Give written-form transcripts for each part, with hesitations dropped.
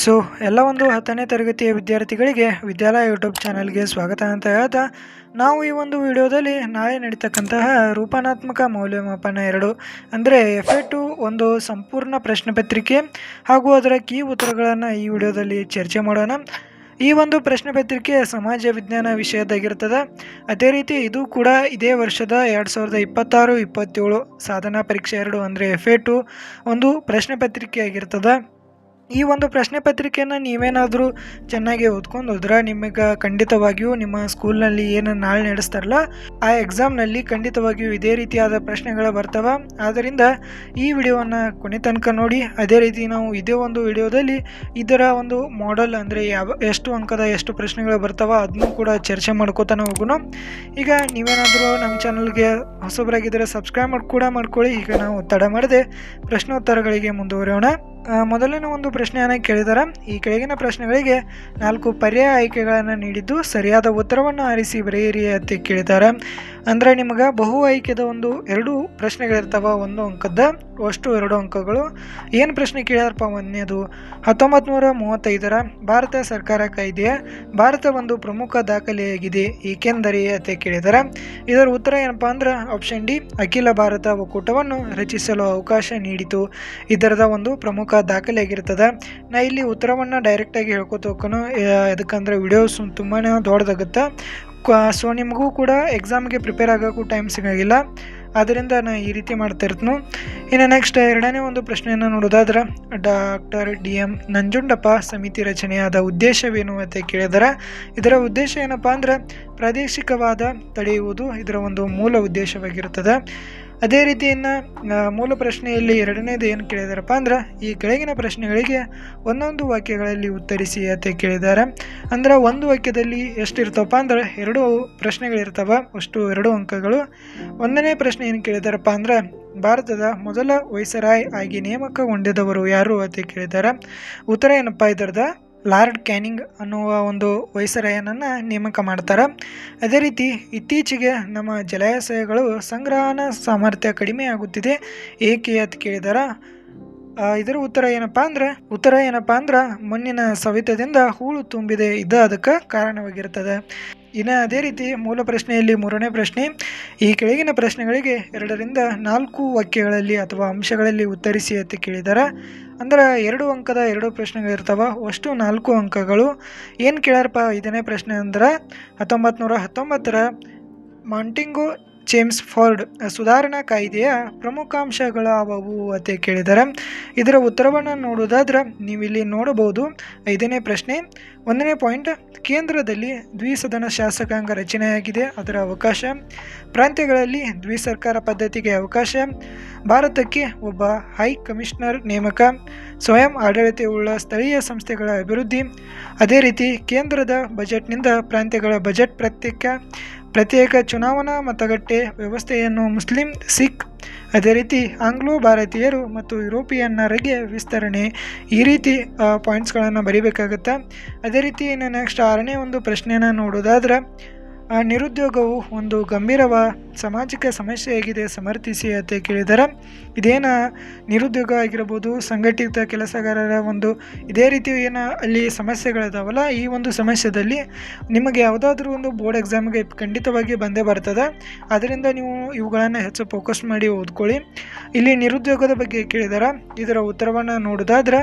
So ಎಲ್ಲ ಒಂದು 10ನೇ ತರಗತಿಯ ವಿದ್ಯಾರ್ಥಿಗಳಿಗೆ ವಿದ್ಯಾಲಯ ಯೂಟ್ಯೂಬ್ ಚಾನಲ್ಗೆ ಸ್ವಾಗತ ಅಂತ ಹೇಳ್ತಾ ನಾವು ಈ ಒಂದು ವಿಡಿಯೋದಲ್ಲಿ ನಾಳೆ ನಡೀತಕ್ಕಂತಹ ರೂಪನಾತ್ಮಕ ಮೌಲ್ಯಮಾಪನ 2 ಅಂದರೆ FA2 ಒಂದು ಸಂಪೂರ್ಣ ಪ್ರಶ್ನೆ ಪತ್ರಿಕೆ ಹಾಗೂ ಅದರ ಕೀ ಉತ್ತರಗಳನ್ನು ಈ ವಿಡಿಯೋದಲ್ಲಿ ಚರ್ಚೆ ಮಾಡೋಣ. ಈ ಒಂದು ಪ್ರಶ್ನೆ ಪತ್ರಿಕೆ ಸಮಾಜ ವಿಜ್ಞಾನ ವಿಷಯದಾಗಿರ್ತದೆ. ಅದೇ ರೀತಿ ಇದು ಕೂಡ ಇದೇ ವರ್ಷದ 2026-27 ಸಾಧನಾ ಪರೀಕ್ಷೆ 2 ಅಂದರೆ FA2 ಒಂದು ಪ್ರಶ್ನೆ ಪತ್ರಿಕೆ ಆಗಿರ್ತದೆ. ಈ ಒಂದು ಪ್ರಶ್ನೆ ಪತ್ರಿಕೆಯನ್ನು ನೀವೇನಾದರೂ ಚೆನ್ನಾಗಿ ಓದ್ಕೊಂಡು ಹೋದ್ರೆ ನಿಮಗೆ ಖಂಡಿತವಾಗಿಯೂ ನಿಮ್ಮ ಸ್ಕೂಲ್ನಲ್ಲಿ ಏನು ನಾಳೆ ನಡೆಸ್ತಾರಲ್ಲ ಆ ಎಕ್ಸಾಮ್ನಲ್ಲಿ ಖಂಡಿತವಾಗಿಯೂ ಇದೇ ರೀತಿಯಾದ ಪ್ರಶ್ನೆಗಳು ಬರ್ತವೆ. ಆದ್ದರಿಂದ ಈ ವಿಡಿಯೋವನ್ನು ಕೊನೆ ತನಕ ನೋಡಿ. ಅದೇ ರೀತಿ ನಾವು ಇದೇ ಒಂದು ವಿಡಿಯೋದಲ್ಲಿ ಇದರ ಒಂದು ಮಾಡೆಲ್ ಅಂದರೆ ಎಷ್ಟು ಅಂಕದ ಎಷ್ಟು ಪ್ರಶ್ನೆಗಳು ಬರ್ತವೆ ಅದನ್ನು ಕೂಡ ಚರ್ಚೆ ಮಾಡ್ಕೋತಾನೆ ಹೋಗೋಣ. ಈಗ ನೀವೇನಾದರೂ ನಮ್ಮ ಚಾನಲ್ಗೆ ಹೊಸಬರಾಗಿದ್ದರೆ ಸಬ್ಸ್ಕ್ರೈಬ್ ಮಾಡ್ಕೊಳ್ಳಿ. ಈಗ ನಾವು ತಡ ಮಾಡದೆ ಪ್ರಶ್ನೋತ್ತರಗಳಿಗೆ ಮುಂದುವರಿಯೋಣ. ಮೊದಲಿನ ಒಂದು ಪ್ರಶ್ನೆಯನ್ನು ಕೇಳಿದರೆ ಈ ಕೆಳಗಿನ ಪ್ರಶ್ನೆಗಳಿಗೆ 4 ಪರ್ಯಾಯ ಆಯ್ಕೆಗಳನ್ನು ನೀಡಿದ್ದು ಸರಿಯಾದ ಉತ್ತರವನ್ನು ಆರಿಸಿ ಬರೆಯಿರಿ ಅಂತ ಕೇಳಿದ್ದಾರೆ. ಅಂದರೆ ನಿಮಗೆ ಬಹು ಆಯ್ಕೆದ ಒಂದು 2 ಪ್ರಶ್ನೆಗಳಿರ್ತಾವೆ, 1 ಅಂಕದ ಅಷ್ಟು 2 ಅಂಕಗಳು. ಏನು ಪ್ರಶ್ನೆ ಕೇಳ್ಯಾರಪ್ಪ? ಒಂದನೇದು 1935ರ ಭಾರತ ಸರ್ಕಾರ ಕಾಯ್ದೆಯ ಭಾರತ ಒಂದು ಪ್ರಮುಖ ದಾಖಲೆಯಾಗಿದೆ ಏಕೆಂದರೆ ಅಂತ ಕೇಳಿದ್ದಾರೆ. ಇದರ ಉತ್ತರ ಏನಪ್ಪ ಅಂದ್ರೆ ಆಪ್ಷನ್ ಡಿ, ಅಖಿಲ ಭಾರತ ಒಕ್ಕೂಟವನ್ನು ರಚಿಸಲು ಅವಕಾಶ ನೀಡಿತು. ಇದರದ ಒಂದು ಪ್ರಮುಖ ದಾಖಲೆ ಆಗಿರ್ತದೆ. ನಾ ಇಲ್ಲಿ ಉತ್ತರವನ್ನು ಡೈರೆಕ್ಟಾಗಿ ಹೇಳ್ಕೊತ ಹೋಗೋಣ, ಯಾಕಂದರೆ ವಿಡಿಯೋಸ್ ತುಂಬಾ ದೊಡ್ಡದಾಗುತ್ತೆ. ಸೊ ನಿಮಗೂ ಕೂಡ ಎಕ್ಸಾಮ್ಗೆ ಪ್ರಿಪೇರ್ ಆಗೋಕ್ಕೂ ಟೈಮ್ ಸಿಗೋಂಗಿಲ್ಲ. ಆದ್ದರಿಂದ ನಾನು ಈ ರೀತಿ ಮಾಡ್ತಾ ಇರ್ತೀನಿ. ಇನ್ನು ನೆಕ್ಸ್ಟ್ 2ನೇ ಒಂದು ಪ್ರಶ್ನೆಯನ್ನು ನೋಡೋದಾದ್ರೆ ಡಾಕ್ಟರ್ DM ನಂಜುಂಡಪ್ಪ ಸಮಿತಿ ರಚನೆಯಾದ ಉದ್ದೇಶವೇನು ಅಂತ ಕೇಳಿದರೆ ಇದರ ಉದ್ದೇಶ ಏನಪ್ಪ ಅಂದರೆ ಪ್ರಾದೇಶಿಕವಾದ ತಡೆಯುವುದು ಇದರ ಒಂದು ಮೂಲ ಉದ್ದೇಶವಾಗಿರುತ್ತದೆ. ಅದೇ ರೀತಿ ಇನ್ನು ಮೂಲ ಪ್ರಶ್ನೆಯಲ್ಲಿ 2ನೇದು ಏನು ಕೇಳಿದಾರಪ್ಪ ಅಂದ್ರೆ ಈ ಕೆಳಗಿನ ಪ್ರಶ್ನೆಗಳಿಗೆ ಒಂದೊಂದು ವಾಕ್ಯಗಳಲ್ಲಿ ಉತ್ತರಿಸಿ ಅಂತ ಕೇಳಿದ್ದಾರೆ. ಅಂದ್ರೆ ಒಂದು ವಾಕ್ಯದಲ್ಲಿ ಎಷ್ಟಿರ್ತಾವಪ್ಪ ಅಂದ್ರೆ 2 ಪ್ರಶ್ನೆಗಳಿರ್ತವೆ, ಅಷ್ಟು 2 ಅಂಕಗಳು. 1ನೇ ಪ್ರಶ್ನೆ ಏನು ಕೇಳಿದಾರಪ್ಪ ಅಂದ್ರೆ ಭಾರತದ ಮೊದಲ ವೈಸರಾಯ್ ಆಗಿ ನೇಮಕಗೊಂಡಿದ್ದವರು ಯಾರು ಅಂತ ಕೇಳಿದ್ದಾರೆ. ಉತ್ತರ ಏನಪ್ಪ ಇದರದ ಲಾರ್ಡ್ ಕ್ಯಾನಿಂಗ್ ಅನ್ನುವ ಒಂದು ವೈಸರಾಯನನ್ನು ನೇಮಕ ಮಾಡ್ತಾರೆ. ಅದೇ ರೀತಿ ಇತ್ತೀಚೆಗೆ ನಮ್ಮ ಜಲಾಶಯಗಳು ಸಂಗ್ರಹಣಾ ಸಾಮರ್ಥ್ಯ ಕಡಿಮೆ ಆಗುತ್ತಿದೆ ಏಕೆ ಅಂತ ಕೇಳಿದಾರ. ಇದರ ಉತ್ತರ ಏನಪ್ಪ ಅಂದ್ರೆ ಮಣ್ಣಿನ ಸವೆತದಿಂದ ಹೂಳು ತುಂಬಿದೆ, ಇದು ಅದಕ್ಕೆ ಕಾರಣವಾಗಿರ್ತದೆ. ಇನ್ನು ಅದೇ ರೀತಿ ಮೂಲ ಪ್ರಶ್ನೆಯಲ್ಲಿ 3ನೇ ಪ್ರಶ್ನೆ ಈ ಕೆಳಗಿನ ಪ್ರಶ್ನೆಗಳಿಗೆ 2ರಿಂದ 4 ವಾಕ್ಯಗಳಲ್ಲಿ ಅಥವಾ ಅಂಶಗಳಲ್ಲಿ ಉತ್ತರಿಸಿ ಅಂತ ಕೇಳಿದ್ದಾರೆ. ಅಂದ್ರೆ 2 ಅಂಕದ 2 ಪ್ರಶ್ನೆಗಳಿರ್ತಾವೆ, ಅಷ್ಟು 4 ಅಂಕಗಳು. ಏನು ಕೇಳ್ಯಾರಪ್ಪ 5ನೇ ಪ್ರಶ್ನೆ ಅಂದ್ರೆ 1919ರ ಮಾಂಟಿಂಗೋ ಚೇಮ್ಸ್ಫೋರ್ಡ್ ಸುಧಾರಣಾ ಕಾಯ್ದೆಯ ಪ್ರಮುಖ ಅಂಶಗಳಾವವು ಅಂತ ಕೇಳಿದ್ದಾರೆ. ಇದರ ಉತ್ತರವನ್ನು ನೋಡೋದಾದ್ರೆ ನೀವಿಲ್ಲಿ ನೋಡಬಹುದು. 5ನೇ ಪ್ರಶ್ನೆ 1ನೇ ಪಾಯಿಂಟ್ ಕೇಂದ್ರದಲ್ಲಿ ದ್ವಿಸದನ ಶಾಸಕಾಂಗ ರಚನೆಯಾಗಿದೆ, ಅದರ ಅವಕಾಶ. ಪ್ರಾಂತ್ಯಗಳಲ್ಲಿ ದ್ವಿಸರ್ಕಾರ ಪದ್ಧತಿಗೆ ಅವಕಾಶ. ಭಾರತಕ್ಕೆ ಒಬ್ಬ ಹೈ ಕಮಿಷನರ್ ನೇಮಕ. ಸ್ವಯಂ ಆಡಳಿತವುಳ್ಳ ಸ್ಥಳೀಯ ಸಂಸ್ಥೆಗಳ ಅಭಿವೃದ್ಧಿ. ಅದೇ ರೀತಿ ಕೇಂದ್ರದ ಬಜೆಟ್ನಿಂದ ಪ್ರಾಂತ್ಯಗಳ ಬಜೆಟ್ ಪ್ರತ್ಯೇಕ ಚುನಾವಣಾ ಮತಗಟ್ಟೆ ವ್ಯವಸ್ಥೆಯನ್ನು ಮುಸ್ಲಿಂ, ಸಿಖ್, ಅದೇ ರೀತಿ ಆಂಗ್ಲೋ ಭಾರತೀಯರು ಮತ್ತು ಯುರೋಪಿಯನ್ನರಿಗೆ ವಿಸ್ತರಣೆ. ಈ ರೀತಿ ಪಾಯಿಂಟ್ಸ್ಗಳನ್ನು ಬರೀಬೇಕಾಗುತ್ತೆ. ಅದೇ ರೀತಿ ಇನ್ನು ನೆಕ್ಸ್ಟ್ 6ನೇ ಒಂದು ಪ್ರಶ್ನೆಯನ್ನು ನೋಡೋದಾದ್ರೆ ನಿರುದ್ಯೋಗವು ಒಂದು ಗಂಭೀರವಾದ ಸಾಮಾಜಿಕ ಸಮಸ್ಯೆಯಾಗಿದೆ, ಸಮರ್ಥಿಸಿ ಅಂತ ಕೇಳಿದ್ದಾರೆ. ಇದೇನ ನಿರುದ್ಯೋಗ ಆಗಿರ್ಬೋದು, ಸಂಘಟಿತ ಕೆಲಸಗಾರರ ಒಂದು ಇದೇ ರೀತಿ ಏನು ಅಲ್ಲಿ ಸಮಸ್ಯೆಗಳಿದಾವಲ್ಲ, ಈ ಒಂದು ಸಮಸ್ಯೆದಲ್ಲಿ ನಿಮಗೆ ಯಾವುದಾದ್ರೂ ಒಂದು ಬೋರ್ಡ್ ಎಕ್ಸಾಮ್ಗೆ ಖಂಡಿತವಾಗಿ ಬಂದೇ ಬರ್ತದೆ. ಅದರಿಂದ ನೀವು ಇವುಗಳನ್ನು ಹೆಚ್ಚು ಫೋಕಸ್ ಮಾಡಿ ಓದ್ಕೊಳ್ಳಿ. ಇಲ್ಲಿ ನಿರುದ್ಯೋಗದ ಬಗ್ಗೆ ಕೇಳಿದ್ದಾರೆ. ಇದರ ಉತ್ತರವನ್ನು ನೋಡೋದಾದ್ರೆ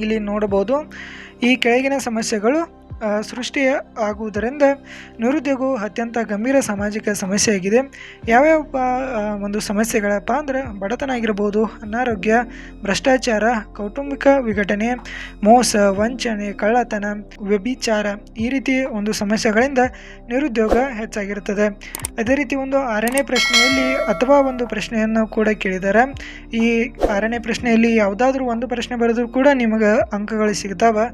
ಇಲ್ಲಿ ನೋಡಬಹುದು. ಈ ಕೆಳಗಿನ ಸಮಸ್ಯೆಗಳು ಸೃಷ್ಟಿ ಆಗುವುದರಿಂದ ನಿರುದ್ಯೋಗವು ಅತ್ಯಂತ ಗಂಭೀರ ಸಾಮಾಜಿಕ ಸಮಸ್ಯೆಯಾಗಿದೆ. ಯಾವ್ಯಾವ ಒಂದು ಸಮಸ್ಯೆಗಳಪ್ಪ ಅಂದ್ರೆ ಬಡತನ ಆಗಿರ್ಬೋದು, ಅನಾರೋಗ್ಯ, ಭ್ರಷ್ಟಾಚಾರ, ಕೌಟುಂಬಿಕ ವಿಘಟನೆ, ಮೋಸ, ವಂಚನೆ, ಕಳ್ಳತನ, ವ್ಯಭಿಚಾರ, ಈ ರೀತಿ ಒಂದು ಸಮಸ್ಯೆಗಳಿಂದ ನಿರುದ್ಯೋಗ ಹೆಚ್ಚಾಗಿರ್ತದೆ. ಅದೇ ರೀತಿ ಒಂದು 6ನೇ ಪ್ರಶ್ನೆಯಲ್ಲಿ ಅಥವಾ ಒಂದು ಪ್ರಶ್ನೆಯನ್ನು ಕೂಡ ಕೇಳಿದ್ದಾರೆ. ಈ 6ನೇ ಪ್ರಶ್ನೆಯಲ್ಲಿ ಯಾವುದಾದ್ರೂ ಒಂದು ಪ್ರಶ್ನೆ ಬರೆದ್ರೂ ಕೂಡ ನಿಮಗೆ ಅಂಕಗಳು ಸಿಗ್ತಾವೆ.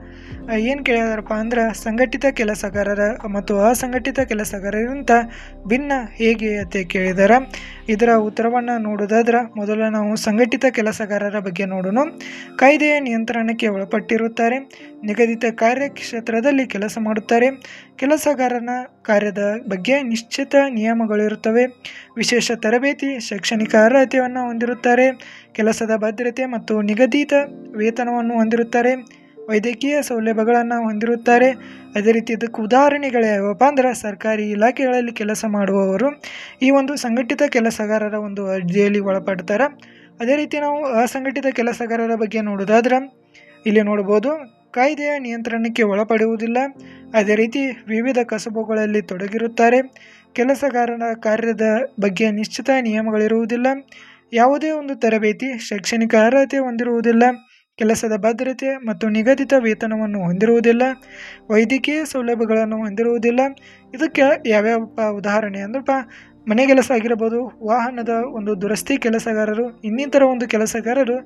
ಏನು ಕೇಳಿದಾರಪ್ಪ ಅಂದ್ರೆ ಸಂಘಟಿತ ಕೆಲಸಗಾರರ ಮತ್ತು ಅಸಂಘಟಿತ ಕೆಲಸಗಾರರಿಗಿಂತ ಭಿನ್ನ ಹೇಗೆ ಅಂತ ಕೇಳಿದ್ದಾರೆ. ಇದರ ಉತ್ತರವನ್ನು ನೋಡೋದಾದ್ರೆ ಮೊದಲು ನಾವು ಸಂಘಟಿತ ಕೆಲಸಗಾರರ ಬಗ್ಗೆ ನೋಡೋಣ. ಕಾಯ್ದೆಯ ನಿಯಂತ್ರಣಕ್ಕೆ ಒಳಪಟ್ಟಿರುತ್ತಾರೆ, ನಿಗದಿತ ಕಾರ್ಯಕ್ಷೇತ್ರದಲ್ಲಿ ಕೆಲಸ ಮಾಡುತ್ತಾರೆ, ಕೆಲಸಗಾರನ ಕಾರ್ಯದ ಬಗ್ಗೆ ನಿಶ್ಚಿತ ನಿಯಮಗಳಿರುತ್ತವೆ, ವಿಶೇಷ ತರಬೇತಿ, ಶೈಕ್ಷಣಿಕ ಅರ್ಹತೆಯನ್ನು ಹೊಂದಿರುತ್ತಾರೆ, ಕೆಲಸದ ಭದ್ರತೆ ಮತ್ತು ನಿಗದಿತ ವೇತನವನ್ನು ಹೊಂದಿರುತ್ತಾರೆ, ವೈದ್ಯಕೀಯ ಸೌಲಭ್ಯಗಳನ್ನು ಹೊಂದಿರುತ್ತಾರೆ. ಅದೇ ರೀತಿ ಇದಕ್ಕೆ ಉದಾಹರಣೆಗಳು ಯಾವಪ್ಪ ಅಂದ್ರೆ ಸರ್ಕಾರಿ ಇಲಾಖೆಗಳಲ್ಲಿ ಕೆಲಸ ಮಾಡುವವರು ಈ ಒಂದು ಸಂಘಟಿತ ಕೆಲಸಗಾರರ ಒಂದು ಅರ್ಜಿಯಲ್ಲಿ ಒಳಪಡ್ತಾರೆ. ಅದೇ ರೀತಿ ನಾವು ಅಸಂಘಟಿತ ಕೆಲಸಗಾರರ ಬಗ್ಗೆ ನೋಡೋದಾದ್ರೆ ಇಲ್ಲಿ ನೋಡ್ಬೋದು, ಕಾಯ್ದೆಯ ನಿಯಂತ್ರಣಕ್ಕೆ ಒಳಪಡುವುದಿಲ್ಲ. ಅದೇ ರೀತಿ ವಿವಿಧ ಕಸಬುಗಳಲ್ಲಿ ತೊಡಗಿರುತ್ತಾರೆ. ಕೆಲಸಗಾರನ ಕಾರ್ಯದ ಬಗ್ಗೆ ನಿಶ್ಚಿತ ನಿಯಮಗಳಿರುವುದಿಲ್ಲ. ಯಾವುದೇ ಒಂದು ತರಬೇತಿ, ಶೈಕ್ಷಣಿಕ ಅರ್ಹತೆ ಹೊಂದಿರುವುದಿಲ್ಲ. ಕೆಲಸದ ಭದ್ರತೆ ಮತ್ತು ನಿಗದಿತ ವೇತನವನ್ನು ಹೊಂದಿರುವುದಿಲ್ಲ. ವೈದ್ಯಕೀಯ ಸೌಲಭ್ಯಗಳನ್ನು ಹೊಂದಿರುವುದಿಲ್ಲ. ಇದಕ್ಕೆ ಯಾವ್ಯಾವಪ್ಪ ಉದಾಹರಣೆ ಅಂದ್ರಪ್ಪ, ಮನೆ ಕೆಲಸ ಆಗಿರ್ಬೋದು, ವಾಹನದ ಒಂದು ದುರಸ್ತಿ ಕೆಲಸಗಾರರು, ಇನ್ನಿತರ ಒಂದು ಕೆಲಸಗಾರರು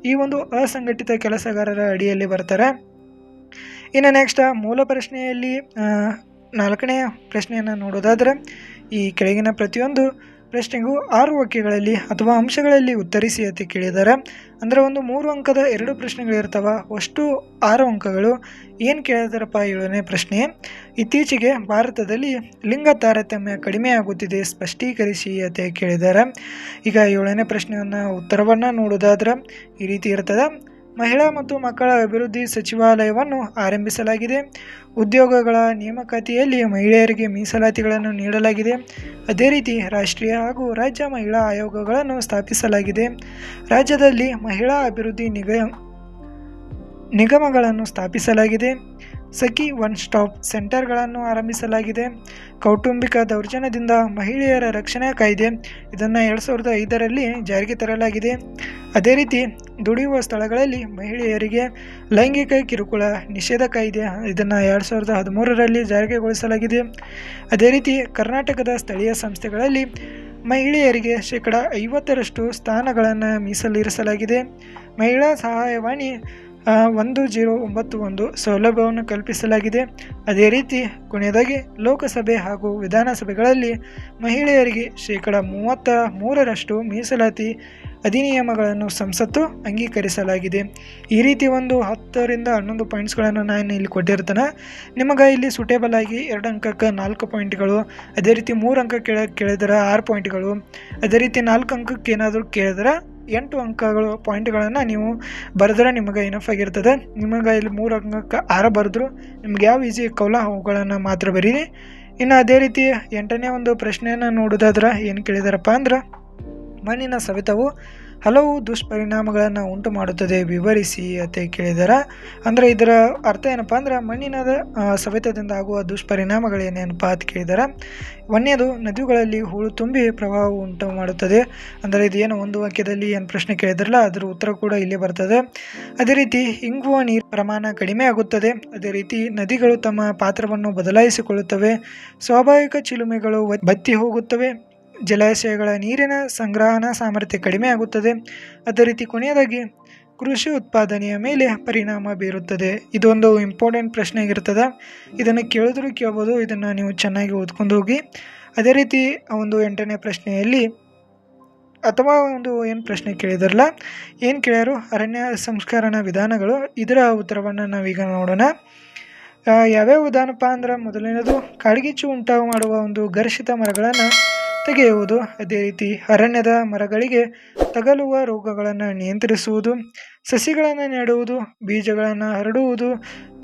ಈ ಒಂದು ಅಸಂಘಟಿತ ಕೆಲಸಗಾರರ ಅಡಿಯಲ್ಲಿ ಬರ್ತಾರೆ. ಇನ್ನು ನೆಕ್ಸ್ಟ್ ಮೂಲ ಪ್ರಶ್ನೆಯಲ್ಲಿ 4ನೇ ಪ್ರಶ್ನೆಯನ್ನು ನೋಡೋದಾದರೆ, ಈ ಕೆಳಗಿನ ಪ್ರತಿಯೊಂದು ಪ್ರಶ್ನೆಗೂ 6 ವಾಕ್ಯಗಳಲ್ಲಿ ಅಥವಾ ಅಂಶಗಳಲ್ಲಿ ಉತ್ತರಿಸಿ ಅಂತ ಕೇಳಿದ್ದಾರೆ. ಅಂದರೆ ಒಂದು 3 ಅಂಕದ 2 ಪ್ರಶ್ನೆಗಳಿರ್ತಾವೆ, ಅಷ್ಟು 6 ಅಂಕಗಳು. ಏನು ಕೇಳಿದಾರಪ್ಪ 7ನೇ ಪ್ರಶ್ನೆ, ಇತ್ತೀಚೆಗೆ ಭಾರತದಲ್ಲಿ ಲಿಂಗ ತಾರತಮ್ಯ ಕಡಿಮೆಯಾಗುತ್ತಿದೆ, ಸ್ಪಷ್ಟೀಕರಿಸಿ ಅಂತ ಕೇಳಿದ್ದಾರೆ. ಈಗ 7ನೇ ಪ್ರಶ್ನೆಯನ್ನು ಉತ್ತರವನ್ನು ನೋಡೋದಾದ್ರೆ ಈ ರೀತಿ ಇರ್ತದೆ. ಮಹಿಳಾ ಮತ್ತು ಮಕ್ಕಳ ಅಭಿವೃದ್ಧಿ ಸಚಿವಾಲಯವನ್ನು ಆರಂಭಿಸಲಾಗಿದೆ. ಉದ್ಯೋಗಗಳ ನೇಮಕಾತಿಯಲ್ಲಿ ಮಹಿಳೆಯರಿಗೆ ಮೀಸಲಾತಿಗಳನ್ನು ನೀಡಲಾಗಿದೆ. ಅದೇ ರೀತಿ ರಾಷ್ಟ್ರೀಯ ಹಾಗೂ ರಾಜ್ಯ ಮಹಿಳಾ ಆಯೋಗಗಳನ್ನು ಸ್ಥಾಪಿಸಲಾಗಿದೆ. ರಾಜ್ಯದಲ್ಲಿ ಮಹಿಳಾ ಅಭಿವೃದ್ಧಿ ನಿಗಮಗಳನ್ನು ಸ್ಥಾಪಿಸಲಾಗಿದೆ. ಸಖಿ ಒನ್ ಸ್ಟಾಪ್ ಸೆಂಟರ್ಗಳನ್ನು ಆರಂಭಿಸಲಾಗಿದೆ. ಕೌಟುಂಬಿಕ ದೌರ್ಜನ್ಯದಿಂದ ಮಹಿಳೆಯರ ರಕ್ಷಣಾ ಕಾಯ್ದೆ ಇದನ್ನು 2005ರಲ್ಲಿ ಜಾರಿಗೆ ತರಲಾಗಿದೆ. ಅದೇ ರೀತಿ ದುಡಿಯುವ ಸ್ಥಳಗಳಲ್ಲಿ ಮಹಿಳೆಯರಿಗೆ ಲೈಂಗಿಕ ಕಿರುಕುಳ ನಿಷೇಧ ಕಾಯ್ದೆ ಇದನ್ನು 2013ರಲ್ಲಿ ಜಾರಿಗೊಳಿಸಲಾಗಿದೆ. ಅದೇ ರೀತಿ ಕರ್ನಾಟಕದ ಸ್ಥಳೀಯ ಸಂಸ್ಥೆಗಳಲ್ಲಿ ಮಹಿಳೆಯರಿಗೆ 50% ಸ್ಥಾನಗಳನ್ನು ಮೀಸಲಿರಿಸಲಾಗಿದೆ. ಮಹಿಳಾ ಸಹಾಯವಾಣಿ 1091 ಸೌಲಭ್ಯವನ್ನು ಕಲ್ಪಿಸಲಾಗಿದೆ. ಅದೇ ರೀತಿ ಕೊನೆಯದಾಗಿ ಲೋಕಸಭೆ ಹಾಗೂ ವಿಧಾನಸಭೆಗಳಲ್ಲಿ ಮಹಿಳೆಯರಿಗೆ 33% ಮೀಸಲಾತಿ ಅಧಿನಿಯಮಗಳನ್ನು ಸಂಸತ್ತು ಅಂಗೀಕರಿಸಲಾಗಿದೆ. ಈ ರೀತಿ ಒಂದು 10ರಿಂದ 11 ಪಾಯಿಂಟ್ಸ್ಗಳನ್ನು ನಾನು ಇಲ್ಲಿ ಕೊಟ್ಟಿರ್ತೇನೆ. ನಿಮಗೆ ಇಲ್ಲಿ ಸೂಟೇಬಲ್ ಆಗಿ 2 ಅಂಕಕ್ಕೆ 4 ಪಾಯಿಂಟ್ಗಳು, ಅದೇ ರೀತಿ 3 ಅಂಕ ಕೇಳಿದ್ರೆ 6 ಪಾಯಿಂಟ್ಗಳು, ಅದೇ ರೀತಿ 4 ಅಂಕಕ್ಕೆ ಏನಾದರೂ ಕೇಳಿದ್ರೆ 8 ಅಂಕಗಳು ಪಾಯಿಂಟ್ಗಳನ್ನು ನೀವು ಬರೆದ್ರೆ ನಿಮಗೆ ಇನಫ್ ಆಗಿರ್ತದೆ. ನಿಮಗೆ ಇಲ್ಲಿ 3 ಅಂಕಕ್ಕೆ 6 ಬರೆದ್ರು ನಿಮ್ಗೆ ಯಾವ ಈಸಿ ಕೌಲ ಅವುಗಳನ್ನು ಮಾತ್ರ ಬರೀರಿ. ಇನ್ನು ಅದೇ ರೀತಿ 8ನೇ ಒಂದು ಪ್ರಶ್ನೆಯನ್ನು ನೋಡೋದಾದ್ರೆ ಏನು ಕೇಳಿದಾರಪ್ಪ ಅಂದ್ರೆ, ಮಣ್ಣಿನ ಸವೆತವು ಹಲವು ದುಷ್ಪರಿಣಾಮಗಳನ್ನು ಉಂಟು ಮಾಡುತ್ತದೆ, ವಿವರಿಸಿ ಅಂತ ಕೇಳಿದ್ದಾರೆ. ಅಂದರೆ ಇದರ ಅರ್ಥ ಏನಪ್ಪ ಅಂದ್ರೆ, ಮಣ್ಣಿನ ಸವೆತದಿಂದ ಆಗುವ ದುಷ್ಪರಿಣಾಮಗಳೇನೇನಪ್ಪ ಅಂತ ಕೇಳಿದ್ದಾರೆ. ಒಂದನೇದು, ನದಿಗಳಲ್ಲಿ ಹೂಳು ತುಂಬಿ ಪ್ರವಾಹ ಉಂಟು ಮಾಡುತ್ತದೆ. ಅಂದರೆ ಇದು ಏನು ಒಂದು ವಾಕ್ಯದಲ್ಲಿ ಏನು ಪ್ರಶ್ನೆ ಕೇಳಿದ್ರಲ್ಲ ಅದರ ಉತ್ತರ ಕೂಡ ಇಲ್ಲೇ ಬರ್ತದೆ. ಅದೇ ರೀತಿ ಇಂಗುವ ನೀರು ಪ್ರಮಾಣ ಕಡಿಮೆ ಆಗುತ್ತದೆ. ಅದೇ ರೀತಿ ನದಿಗಳು ತಮ್ಮ ಪಾತ್ರವನ್ನು ಬದಲಾಯಿಸಿಕೊಳ್ಳುತ್ತವೆ. ಸ್ವಾಭಾವಿಕ ಚಿಲುಮೆಗಳು ಬತ್ತಿ ಹೋಗುತ್ತವೆ. ಜಲಾಶಯಗಳ ನೀರಿನ ಸಂಗ್ರಹಣಾ ಸಾಮರ್ಥ್ಯ ಕಡಿಮೆ ಆಗುತ್ತದೆ. ಅದೇ ರೀತಿ ಕೊನೆಯದಾಗಿ ಕೃಷಿ ಉತ್ಪಾದನೆಯ ಮೇಲೆ ಪರಿಣಾಮ ಬೀರುತ್ತದೆ. ಇದೊಂದು ಇಂಪಾರ್ಟೆಂಟ್ ಪ್ರಶ್ನೆ ಆಗಿರ್ತದೆ. ಇದನ್ನು ಕೇಳಿದ್ರು ಕೇಳ್ಬೋದು, ಇದನ್ನು ನೀವು ಚೆನ್ನಾಗಿ ಓದ್ಕೊಂಡು ಹೋಗಿ. ಅದೇ ರೀತಿ ಒಂದು 8ನೇ ಪ್ರಶ್ನೆಯಲ್ಲಿ ಅಥವಾ ಒಂದು ಏನು ಪ್ರಶ್ನೆ ಕೇಳಿದಾರಲ್ಲ, ಏನು ಕೇಳ್ಯಾರು, ಅರಣ್ಯ ಸಂಸ್ಕರಣಾ ವಿಧಾನಗಳು, ಇದರ ಉತ್ತರವನ್ನು ನಾವೀಗ ನೋಡೋಣ. ಯಾವ್ಯಾವ ವಿಧಾನಪ್ಪ ಅಂದ್ರೆ, ಮೊದಲನೇದು ಕಾಡ್ಗಿಚ್ಚು ಉಂಟು ಮಾಡುವ ಒಂದು ಘರ್ಷಿತ ಮರಗಳನ್ನು ತೆಗೆಯುವುದು. ಅದೇ ರೀತಿ ಅರಣ್ಯದ ಮರಗಳಿಗೆ ತಗಲುವ ರೋಗಗಳನ್ನು ನಿಯಂತ್ರಿಸುವುದು. ಸಸಿಗಳನ್ನು ನೆಡುವುದು, ಬೀಜಗಳನ್ನು ಹರಡುವುದು,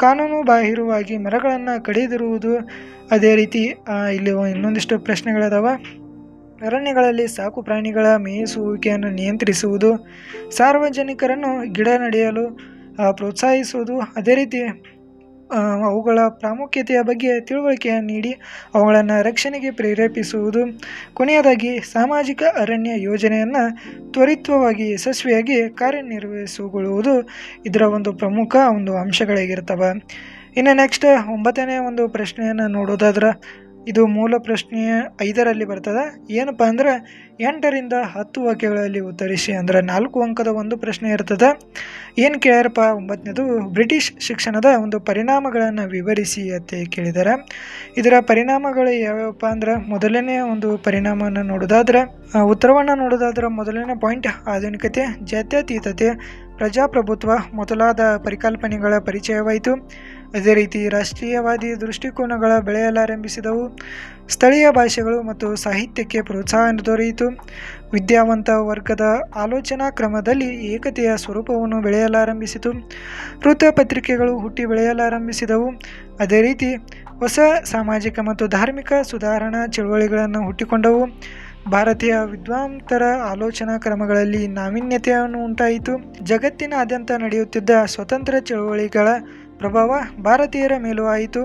ಕಾನೂನು ಬಾಹಿರವಾಗಿ ಮರಗಳನ್ನು ಕಡಿದಿರುವುದು. ಅದೇ ರೀತಿ ಇಲ್ಲಿ ಇನ್ನೊಂದಿಷ್ಟು ಪ್ರಶ್ನೆಗಳದಾವ. ಅರಣ್ಯಗಳಲ್ಲಿ ಸಾಕು ಪ್ರಾಣಿಗಳ ಮೇಯಿಸುವಿಕೆಯನ್ನು ನಿಯಂತ್ರಿಸುವುದು. ಸಾರ್ವಜನಿಕರನ್ನು ಗಿಡ ನೆಡೆಯಲು ಪ್ರೋತ್ಸಾಹಿಸುವುದು. ಅದೇ ರೀತಿ ಅವುಗಳ ಪ್ರಾಮುಖ್ಯತೆಯ ಬಗ್ಗೆ ತಿಳುವಳಿಕೆಯನ್ನು ನೀಡಿ ಅವುಗಳನ್ನು ರಕ್ಷಣೆಗೆ ಪ್ರೇರೇಪಿಸುವುದು. ಕೊನೆಯದಾಗಿ ಸಾಮಾಜಿಕ ಅರಣ್ಯ ಯೋಜನೆಯನ್ನು ತ್ವರಿತವಾಗಿ ಯಶಸ್ವಿಯಾಗಿ ಕಾರ್ಯನಿರ್ವಹಿಸಿಕೊಳ್ಳುವುದು ಇದರ ಒಂದು ಪ್ರಮುಖ ಒಂದು ಅಂಶಗಳಾಗಿರ್ತವೆ. ಇನ್ನು ನೆಕ್ಸ್ಟ್ 9ನೇ ಒಂದು ಪ್ರಶ್ನೆಯನ್ನು ನೋಡೋದಾದ್ರೆ, ಇದು ಮೂಲ ಪ್ರಶ್ನೆ 5ರಲ್ಲಿ ಬರ್ತದೆ. ಏನಪ್ಪ ಅಂದ್ರೆ, 8ರಿಂದ 10 ವಾಕ್ಯಗಳಲ್ಲಿ ಉತ್ತರಿಸಿ. ಅಂದರೆ 4 ಅಂಕದ ಒಂದು ಪ್ರಶ್ನೆ ಇರ್ತದೆ. ಏನು ಕೇಳ್ಯಾರಪ್ಪ 9ನೇದು, ಬ್ರಿಟಿಷ್ ಶಿಕ್ಷಣದ ಒಂದು ಪರಿಣಾಮಗಳನ್ನು ವಿವರಿಸಿ ಅಂತ ಕೇಳಿದ್ದಾರೆ. ಇದರ ಪರಿಣಾಮಗಳು ಯಾವ್ಯಾವಪ್ಪ ಅಂದ್ರೆ, ಮೊದಲನೇ ಒಂದು ಪರಿಣಾಮವನ್ನು ನೋಡೋದಾದ್ರೆ, ಉತ್ತರವನ್ನು ನೋಡೋದಾದ್ರೆ ಮೊದಲನೇ ಪಾಯಿಂಟ್, ಆಧುನಿಕತೆ, ಜಾತ್ಯತೀತತೆ, ಪ್ರಜಾಪ್ರಭುತ್ವ ಮೊದಲಾದ ಪರಿಕಲ್ಪನೆಗಳ ಪರಿಚಯವಾಯಿತು. ಅದೇ ರೀತಿ ರಾಷ್ಟ್ರೀಯವಾದಿ ದೃಷ್ಟಿಕೋನಗಳ ಬೆಳೆಯಲಾರಂಭಿಸಿದವು. ಸ್ಥಳೀಯ ಭಾಷೆಗಳು ಮತ್ತು ಸಾಹಿತ್ಯಕ್ಕೆ ಪ್ರೋತ್ಸಾಹ ದೊರೆಯಿತು. ವಿದ್ಯಾವಂತ ವರ್ಗದ ಆಲೋಚನಾ ಕ್ರಮದಲ್ಲಿ ಏಕತೆಯ ಸ್ವರೂಪವನ್ನು ಬೆಳೆಯಲಾರಂಭಿಸಿತು. ವೃತ್ತಪತ್ರಿಕೆಗಳು ಹುಟ್ಟಿ ಬೆಳೆಯಲಾರಂಭಿಸಿದವು. ಅದೇ ರೀತಿ ಹೊಸ ಸಾಮಾಜಿಕ ಮತ್ತು ಧಾರ್ಮಿಕ ಸುಧಾರಣಾ ಚಳುವಳಿಗಳನ್ನು ಹುಟ್ಟಿಕೊಂಡವು. ಭಾರತೀಯ ವಿದ್ವಾಂಸರ ಆಲೋಚನಾ ಕ್ರಮಗಳಲ್ಲಿ ನಾವೀನ್ಯತೆಯನ್ನು ಉಂಟಾಯಿತು. ಜಗತ್ತಿನಾದ್ಯಂತ ನಡೆಯುತ್ತಿದ್ದ ಸ್ವತಂತ್ರ ಚಳುವಳಿಗಳ ಪ್ರಭಾವ ಭಾರತೀಯರ ಮೇಲೂ ಆಯಿತು.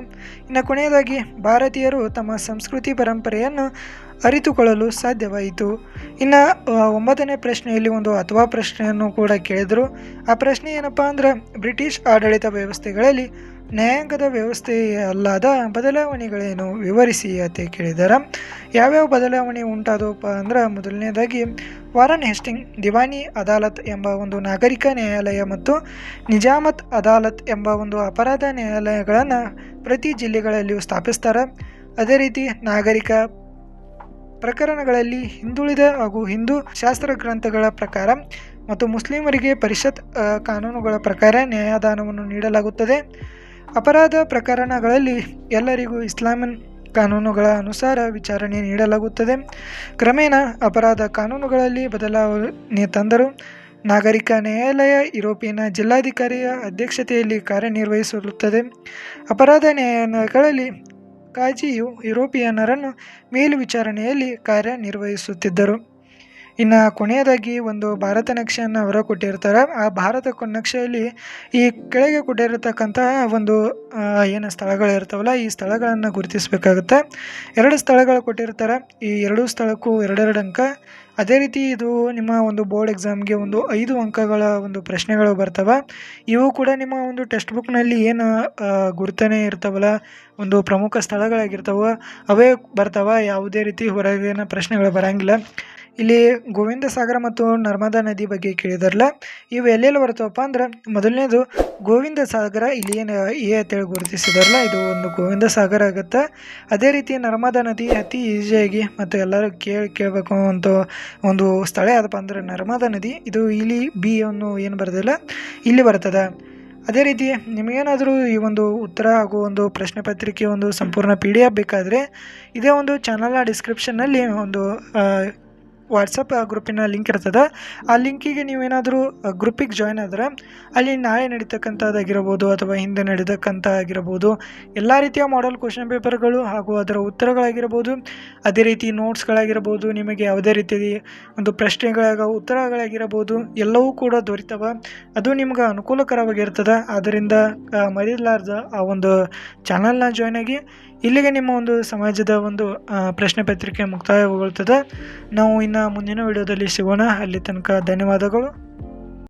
ಇನ್ನು ಕೊನೆಯದಾಗಿ ಭಾರತೀಯರು ತಮ್ಮ ಸಂಸ್ಕೃತಿ ಪರಂಪರೆಯನ್ನು ಅರಿತುಕೊಳ್ಳಲು ಸಾಧ್ಯವಾಯಿತು. ಇನ್ನು 9ನೇ ಪ್ರಶ್ನೆಯಲ್ಲಿ ಒಂದು ಅಥವಾ ಪ್ರಶ್ನೆಯನ್ನು ಕೂಡ ಕೇಳಿದರು. ಆ ಪ್ರಶ್ನೆ ಏನಪ್ಪ ಅಂದ್ರೆ, ಬ್ರಿಟಿಷ್ ಆಡಳಿತ ವ್ಯವಸ್ಥೆಗಳಲ್ಲಿ ನ್ಯಾಯಾಂಗದ ವ್ಯವಸ್ಥೆಯಲ್ಲಾದ ಬದಲಾವಣೆಗಳೇನು ವಿವರಿಸಿ ಅಂತ ಕೇಳಿದ್ದಾರೆ. ಯಾವ್ಯಾವ ಬದಲಾವಣೆ ಉಂಟಾದವಪ್ಪ ಅಂದ್ರೆ, ಮೊದಲನೇದಾಗಿ ವಾರನ್ ಹೇಸ್ಟಿಂಗ್ ದಿವಾನಿ ಅದಾಲತ್ ಎಂಬ ಒಂದು ನಾಗರಿಕ ನ್ಯಾಯಾಲಯ ಮತ್ತು ನಿಜಾಮತ್ ಅದಾಲತ್ ಎಂಬ ಒಂದು ಅಪರಾಧ ನ್ಯಾಯಾಲಯಗಳನ್ನು ಪ್ರತಿ ಜಿಲ್ಲೆಗಳಲ್ಲಿಯೂ ಸ್ಥಾಪಿಸ್ತಾರೆ. ಅದೇ ರೀತಿ ನಾಗರಿಕ ಪ್ರಕರಣಗಳಲ್ಲಿ ಹಿಂದುಳಿದ ಹಾಗೂ ಹಿಂದೂ ಶಾಸ್ತ್ರ ಗ್ರಂಥಗಳ ಪ್ರಕಾರ ಮತ್ತು ಮುಸ್ಲಿಮರಿಗೆ ಪರಿಷತ್ ಕಾನೂನುಗಳ ಪ್ರಕಾರ ನ್ಯಾಯದಾನವನ್ನು ನೀಡಲಾಗುತ್ತದೆ. ಅಪರಾಧ ಪ್ರಕರಣಗಳಲ್ಲಿ ಎಲ್ಲರಿಗೂ ಇಸ್ಲಾಮಿನ್ ಕಾನೂನುಗಳ ಅನುಸಾರ ವಿಚಾರಣೆ ನೀಡಲಾಗುತ್ತದೆ. ಕ್ರಮೇಣ ಅಪರಾಧ ಕಾನೂನುಗಳಲ್ಲಿ ಬದಲಾವಣೆ ತಂದರು. ನಾಗರಿಕ ನ್ಯಾಯಾಲಯ ಯುರೋಪಿಯನ್ ಜಿಲ್ಲಾಧಿಕಾರಿಯ ಅಧ್ಯಕ್ಷತೆಯಲ್ಲಿ ಕಾರ್ಯನಿರ್ವಹಿಸುತ್ತದೆ. ಅಪರಾಧ ನ್ಯಾಯಾಲಯಗಳಲ್ಲಿ ಕಾಜಿಯು ಯುರೋಪಿಯನ್ನರನ್ನು ಮೇಲ್ವಿಚಾರಣೆಯಲ್ಲಿ ಕಾರ್ಯನಿರ್ವಹಿಸುತ್ತಿದ್ದರು. ಇನ್ನು ಕೊನೆಯದಾಗಿ ಒಂದು ಭಾರತ ನಕ್ಷೆಯನ್ನು ಅವರ ಕೊಟ್ಟಿರ್ತಾರೆ. ಆ ಭಾರತ ನಕ್ಷೆಯಲ್ಲಿ ಈ ಕೆಳಗೆ ಕೊಟ್ಟಿರತಕ್ಕಂತಹ ಒಂದು ಏನು ಸ್ಥಳಗಳಿರ್ತಾವಲ್ಲ, ಈ ಸ್ಥಳಗಳನ್ನು ಗುರುತಿಸಬೇಕಾಗುತ್ತೆ. 2 ಸ್ಥಳಗಳು ಕೊಟ್ಟಿರ್ತಾರೆ. ಈ 2 ಸ್ಥಳಕ್ಕೂ 2 ಅಂಕ. ಅದೇ ರೀತಿ ಇದು ನಿಮ್ಮ ಒಂದು ಬೋರ್ಡ್ ಎಕ್ಸಾಮ್ಗೆ ಒಂದು 5 ಅಂಕಗಳ ಒಂದು ಪ್ರಶ್ನೆಗಳು ಬರ್ತವೆ. ಇವು ಕೂಡ ನಿಮ್ಮ ಒಂದು ಟೆಕ್ಸ್ಟ್ ಬುಕ್ನಲ್ಲಿ ಏನು ಗುರುತನೇ ಇರ್ತಾವಲ್ಲ, ಒಂದು ಪ್ರಮುಖ ಸ್ಥಳಗಳಾಗಿರ್ತಾವೆ ಅವೇ ಬರ್ತಾವೆ. ಯಾವುದೇ ರೀತಿ ಹೊರಗಿನ ಪ್ರಶ್ನೆಗಳು ಬರೋಂಗಿಲ್ಲ. ಇಲ್ಲಿ ಗೋವಿಂದ ಸಾಗರ ಮತ್ತು ನರ್ಮದಾ ನದಿ ಬಗ್ಗೆ ಕೇಳಿದಾರಲ್ಲ, ಇವು ಎಲ್ಲೆಲ್ಲಿ ಬರ್ತಾವಪ್ಪ ಅಂದ್ರೆ, ಮೊದಲನೇದು ಗೋವಿಂದ ಸಾಗರ, ಇಲ್ಲಿ ಏನು ಎ ಅಂತೇಳಿ ಗುರುತಿಸಿದಾರಲ್ಲ, ಇದು ಒಂದು ಗೋವಿಂದ ಸಾಗರ ಆಗುತ್ತೆ. ಅದೇ ರೀತಿ ನರ್ಮದಾ ನದಿ ಅತಿ ಈಸಿಯಾಗಿ ಮತ್ತು ಎಲ್ಲರೂ ಕೇಳಬೇಕು ಅಂತ ಒಂದು ಸ್ಥಳ ಯಾವುದಪ್ಪ ಅಂದ್ರೆ ನರ್ಮದಾ ನದಿ. ಇದು ಇಲ್ಲಿ ಬಿ ಅನ್ನು ಏನು ಬರೋದಿಲ್ಲ, ಇಲ್ಲಿ ಬರ್ತದೆ. ಅದೇ ರೀತಿ ನಿಮಗೇನಾದರೂ ಈ ಒಂದು ಉತ್ತರ ಹಾಗೂ ಒಂದು ಪ್ರಶ್ನೆ ಪತ್ರಿಕೆ ಒಂದು ಸಂಪೂರ್ಣ PDF ಬೇಕಾದರೆ ಇದೇ ಒಂದು ಚಾನಲ್ನ ಡಿಸ್ಕ್ರಿಪ್ಷನ್ನಲ್ಲಿ ಒಂದು ವಾಟ್ಸಪ್ ಗ್ರೂಪಿನ ಲಿಂಕ್ ಇರ್ತದೆ. ಆ ಲಿಂಕಿಗೆ ನೀವೇನಾದರೂ ಗ್ರೂಪಿಗೆ ಜಾಯ್ನ್ ಆದರೆ ಅಲ್ಲಿ ನಾಳೆ ನಡೀತಕ್ಕಂಥದ್ದಾಗಿರ್ಬೋದು ಅಥವಾ ಹಿಂದೆ ನಡೆದಕ್ಕಂಥ ಆಗಿರ್ಬೋದು ಎಲ್ಲ ರೀತಿಯ ಮಾಡೆಲ್ ಕ್ವಶನ್ ಪೇಪರ್ಗಳು ಹಾಗೂ ಅದರ ಉತ್ತರಗಳಾಗಿರ್ಬೋದು, ಅದೇ ರೀತಿ ನೋಟ್ಸ್ಗಳಾಗಿರ್ಬೋದು, ನಿಮಗೆ ಯಾವುದೇ ರೀತಿ ಒಂದು ಉತ್ತರಗಳಾಗಿರ್ಬೋದು ಎಲ್ಲವೂ ಕೂಡ ದೊರೀತವೆ. ಅದು ನಿಮ್ಗೆ ಅನುಕೂಲಕರವಾಗಿರ್ತದೆ. ಆದ್ದರಿಂದ ಮರೆಯಲಾರ್ದ ಆ ಒಂದು ಚಾನಲ್ನ ಜಾಯ್ನ್ ಆಗಿ. ಇಲ್ಲಿಗೆ ನಿಮ್ಮ ಒಂದು ಸಮಾಜದ ಒಂದು ಪ್ರಶ್ನೆ ಪತ್ರಿಕೆ ಮುಕ್ತಾಯಗೊಳ್ತದೆ. ನಾವು ಇನ್ನು ಮುಂದಿನ ವಿಡಿಯೋದಲ್ಲಿ ಸಿಗೋಣ. ಅಲ್ಲಿ ತನಕ ಧನ್ಯವಾದಗಳು.